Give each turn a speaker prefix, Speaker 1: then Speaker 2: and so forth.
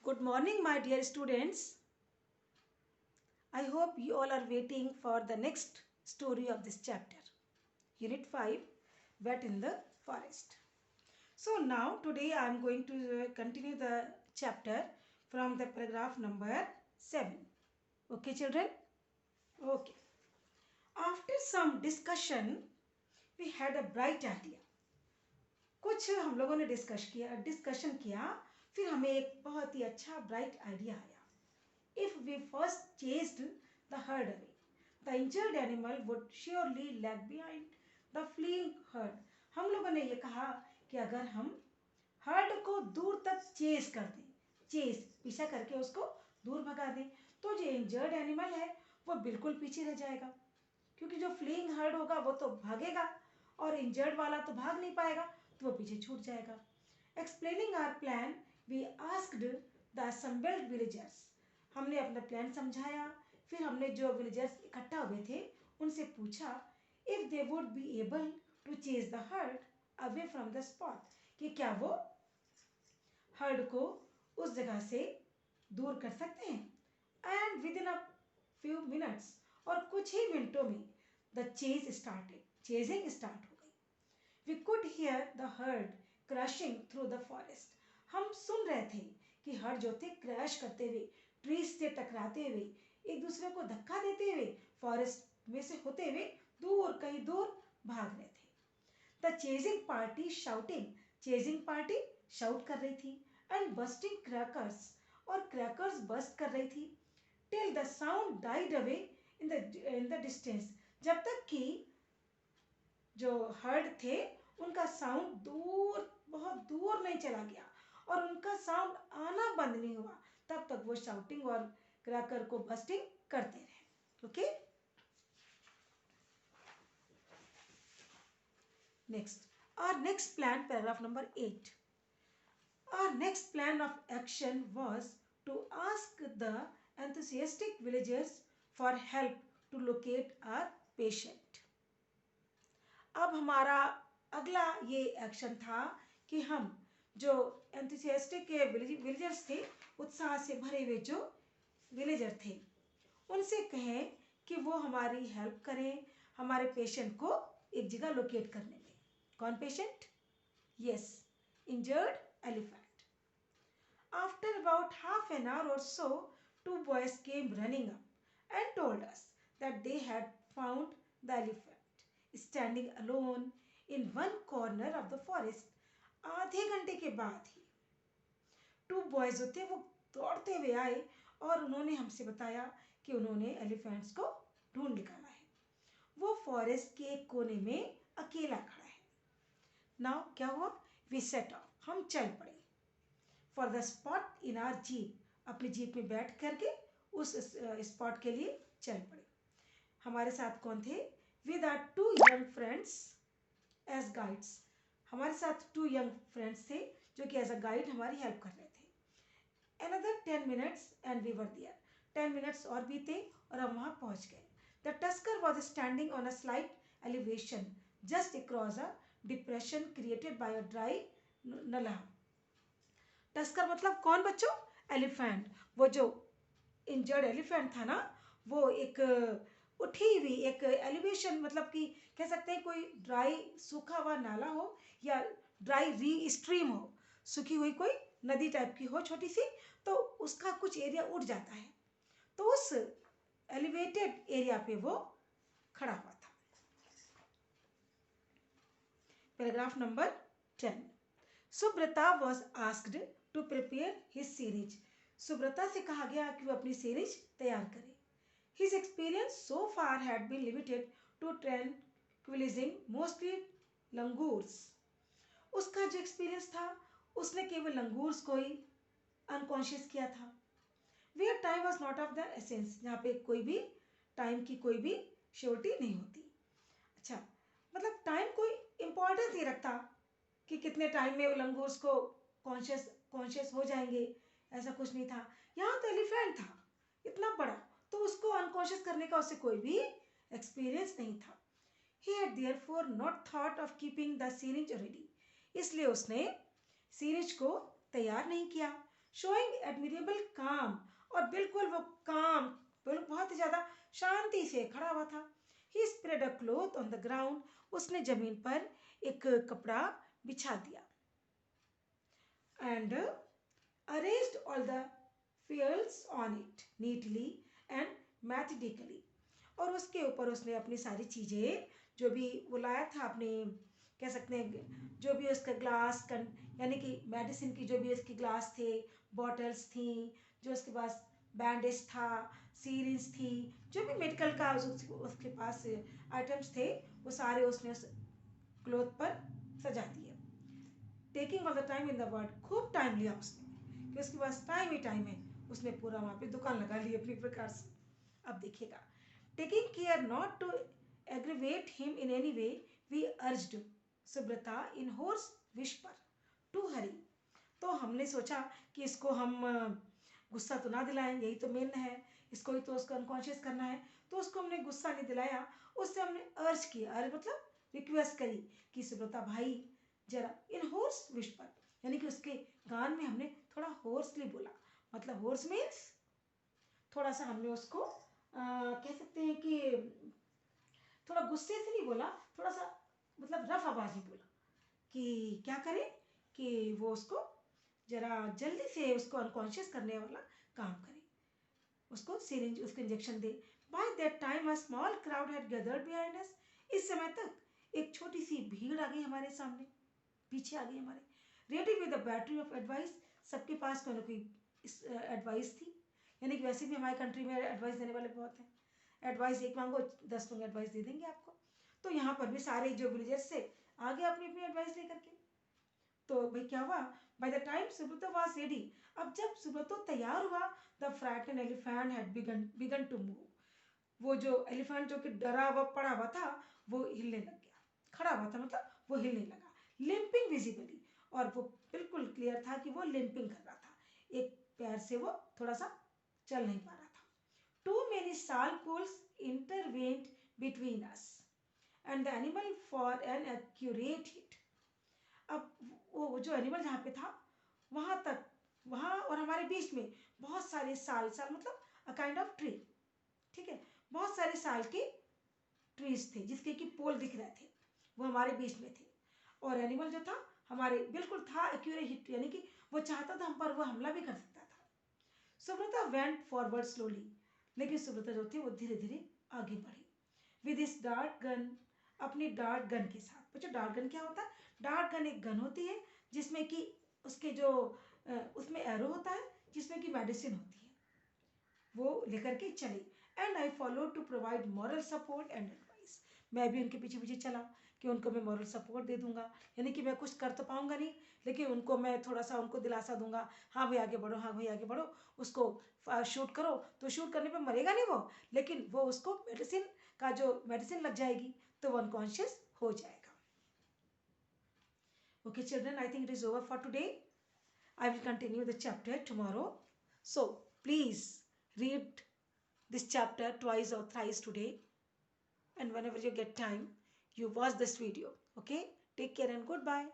Speaker 1: Good morning, my dear students. I hope you all are waiting for the next story of this chapter. Unit 5, Wet in the Forest. So now today I am going to continue the chapter from the paragraph number 7. Okay children? Okay. After some discussion, we had a bright idea. कुछ हम लोगों ने discussion किया, फिर हमें एक बहुत ही अच्छा ब्राइट आइडिया आया. If we first chased the herd away, the injured animal would surely lag behind the fleeing herd. हम लोगों ने ये कहा कि अगर हम हर्ड को दूर तक चेस कर दें, चेस पीछा करके उसको दूर भगा दें, तो जो इंजर्ड एनिमल है वो बिल्कुल पीछे रह जाएगा, क्योंकि जो फ्लीइंग हर्ड होगा वो तो भागेगा और इंजर्ड वाला तो भाग नहीं पाएगा, तो वो पीछे छूट जाएगा. Explaining our plan we asked the assembled villagers. हमने अपना प्लान समझाया, फिर हमने जो विलेजर्स इकट्ठा हुए थे उनसे पूछा if they would be able to chase the herd away from the spot, कि क्या वो हर्ड को उस जगह से दूर कर सकते हैं. And within a few minutes, और कुछ ही मिनटों में the chase started, chasing start हो गई. We could hear the herd crashing through the forest. हम सुन रहे थे कि हर्ड जो थे क्रैश करते हुए, ट्रीज से टकराते हुए, एक दूसरे को धक्का देते हुए, फॉरेस्ट में से होते हुए दूर कहीं दूर भाग रहे थे. The chasing party shouting, chasing party shout कर रही थी. एंड बस्टिंग क्रैकर्स, और क्रैकर्स बस्ट कर रही थी. Till the sound died away in the distance, जब तक कि जो हर्ड थे उनका साउंड दूर, बहुत दूर नहीं चला गया और उनका साउंड आना बंद नहीं हुआ, तब तक वो शाउटिंग और क्रैकर को बस्टिंग करते रहे. Okay, next our next plan, paragraph number 8. Our next plan of action was to ask the enthusiastic villagers for help to locate our patient. अब हमारा अगला ये एक्शन था कि हम जो एंथुसियास्टिक के विलेजर्स थे, उत्साह से भरे हुए जो विलेजर थे, उनसे कहें कि वो हमारी हेल्प करें हमारे पेशेंट को एक जगह लोकेट करने में. कौन patient? Yes, injured elephant. After about half an hour or so, two boys came running up and told us that they had found the elephant standing alone in one corner of the forest. आधे घंटे के बाद ही to boys जो थे वो दौड़ते हुए आए और उन्होंने हमसे बताया कि उन्होंने एलिफेंट्स को ढूंढ निकाला है. वो फॉरेस्ट के एक कोने में अकेला खड़ा है. नाउ क्या हुआ? वी सेट ऑफ, हम चल पड़े. For the spot in are jeep, अपनी जीप में बैठ करके उस स्पॉट के लिए चल पड़े. हमारे साथ कौन थे? With our two young friends as guides. हमारे साथ टू यंग फ्रेंड्स थे जो कि एज अ गाइड हमारी हेल्प कर रहे थे. Another 10 minutes and we were there. 10 minutes और बीते और हम वहाँ पहुँच गए. The tusker was standing on a slight elevation just across a depression created by a dry nalah. Tusker मतलब कौन बच्चों? एलिफेंट. वो जो इंजर्ड एलिफेंट था ना, वो एक उठी हुई एक एलिवेशन, मतलब कि कह सकते हैं कोई ड्राई सूखा हुआ नाला हो या ड्राई री स्ट्रीम हो, सूखी हुई कोई नदी टाइप की हो छोटी सी, तो उसका कुछ एरिया उठ जाता है, तो उस एलिवेटेड एरिया पे वो खड़ा हुआ था. Paragraph number 10. Subrata was asked to prepare his series. Subrata से कहा गया कि वो अपनी सीरीज तैयार करे. His experience so far had been limited to tranquillising mostly langurs. उसका जो एक्सपीरियंस था उसने केवल लंगूर्स को ही अनकॉन्शियस किया था. Where time was not of the essence, जहाँ पे कोई भी टाइम की कोई भी श्योरिटी नहीं होती. अच्छा, मतलब टाइम कोई इम्पोर्टेंस नहीं रखता कि कितने टाइम में लंगूर्स को कॉन्शियस हो जाएंगे, ऐसा कुछ नहीं था. यहाँ तो एलिफेंट था इतना बड़ा, तो उसको अनकॉन्शियस करने का उससे कोई भी एक्सपीरियंस नहीं था. He had therefore not thought of keeping the series ready. इसलिए उसने सीरीज को तैयार नहीं किया. showing admirable calm, और बिल्कुल वो काम, बहुत ही ज़्यादा शांति से खड़ा हुआ था. He spread a cloth on the ground. उसने जमीन पर एक कपड़ा बिछा दिया. And arranged all the fields on it neatly and methodically. और उसके ऊपर उसने अपनी सारी चीज़ें जो भी वो लाया था, अपने कह सकते हैं जो भी उसका ग्लास यानी कि मेडिसिन की जो भी उसकी ग्लास थे, बॉटल्स थी, जो उसके पास बैंडेज था, सीरीज थी, जो भी मेडिकल का उसके पास आइटम्स थे, वो सारे उसने उस क्लोथ पर सजा दिए. Taking all the time in the word, खूब टाइम लिया उसने कि उसके पास टाइम ही टाइम है. उसने पूरा वहाँ पे दुकान लगा ली अपनी प्रकार से. अब देखिएगा, taking care not to aggravate him in any way, we urged Subrata in hoarse whisper to Hari. तो हमने सोचा कि इसको हम गुस्सा तो ना दिलाएं, यही तो मेन है, इसको ही तो उसको अनकॉन्शियस करना है, तो उसको हमने गुस्सा नहीं दिलाया. उससे हमने अर्ज किया, अर्ज मतलब रिक्वेस्ट करी कि सुब्रता भाई जरा, इन होर्स विस्पर यानी कि उसके गान में हमने थोड़ा होर्सली बोला. मतलब होर्स मीन्स थोड़ा सा हमने उसको कह सकते हैं कि थोड़ा गुस्से से नहीं बोला, थोड़ा सा मतलब रफ आवाज में बोला कि क्या करें कि वो उसको जरा जल्दी से उसको अनकॉन्शियस करने वाला काम करे, उसको सिरिंज, उसको injection they. By that time a small crowd had gathered behind us. इस समय तक एक छोटी सी भीड़ आ गई हमारे सामने, पीछे आ गई हमारे, ready with the battery of advice. सबके पास कोई ना कोई एडवाइस थी, यानी कि वैसे भी हमारी कंट्री में एडवाइस देने वाले बहुत हैं. एडवाइस एक मांगो 10 लोग एडवाइस दे देंगे आपको. तो यहाँ पर भी सारे जो विलेजर्स से आ गए अपनी अपनी एडवाइस लेकर के. तो भाई क्या हुआ, by the time Subrato was ready, अब जब सुब्रतो तैयार हुआ, the frightened elephant had begun to move. वो जो एलिफेंट जो कि डरा हुआ पड़ा हुआ था, वो हिलने लग गया, खड़ा हुआ था मतलब वो हिलने लगा. लिम्पिंग विजिबली, और वो बिल्कुल क्लियर था कि वो लिम्पिंग कर रहा था, एक पैर से वो थोड़ा सा चल नहीं पा रहा था. टू मेनी साल pools intervened between us and the animal for an accurate hit. अब वो जो एनिमल जहाँ पे था वहाँ तक, वहाँ और हमारे बीच में बहुत सारे साल, साल मतलब अ काइंड ऑफ ट्री, ठीक है, बहुत सारे साल के ट्रीज थे जिसके कि पोल दिख रहे थे, वो हमारे बीच में थे. और एनिमल जो था हमारे बिल्कुल था एक्यूरेट हिट, यानी कि वो चाहता था हम पर वो हमला भी कर सकता था. सुब्रता वेंट फॉरवर्ड स्लोली, लेकिन सुब्रता जो थी वो धीरे धीरे आगे बढ़ी. विद इस डार्ट गन, अपनी डार्ट गन के साथ. बच्चों डार्ट गन क्या होता है? डार्ट गन एक गन होती है जिसमें कि उसके जो उसमें एरो होता है जिसमें कि मेडिसिन होती है, वो लेकर के चली. And I follow to provide moral support and advice. मैं भी उनके पीछे पीछे चला कि उनको मैं मॉरल सपोर्ट दे दूंगा, यानी कि मैं कुछ कर तो पाऊंगा नहीं, लेकिन उनको मैं थोड़ा सा उनको दिलासा दूंगा, हाँ भाई आगे बढ़ो, हाँ भाई आगे बढ़ो, उसको शूट करो. तो शूट करने पे मरेगा नहीं वो, लेकिन वो उसको मेडिसिन का जो मेडिसिन लग जाएगी तो वो अनकॉन्शियस हो जाएगा. Okay children, I think it is over for today. I will continue the chapter tomorrow. So please read this chapter twice or thrice today, and whenever you get time you watch this video. Okay, take care and goodbye.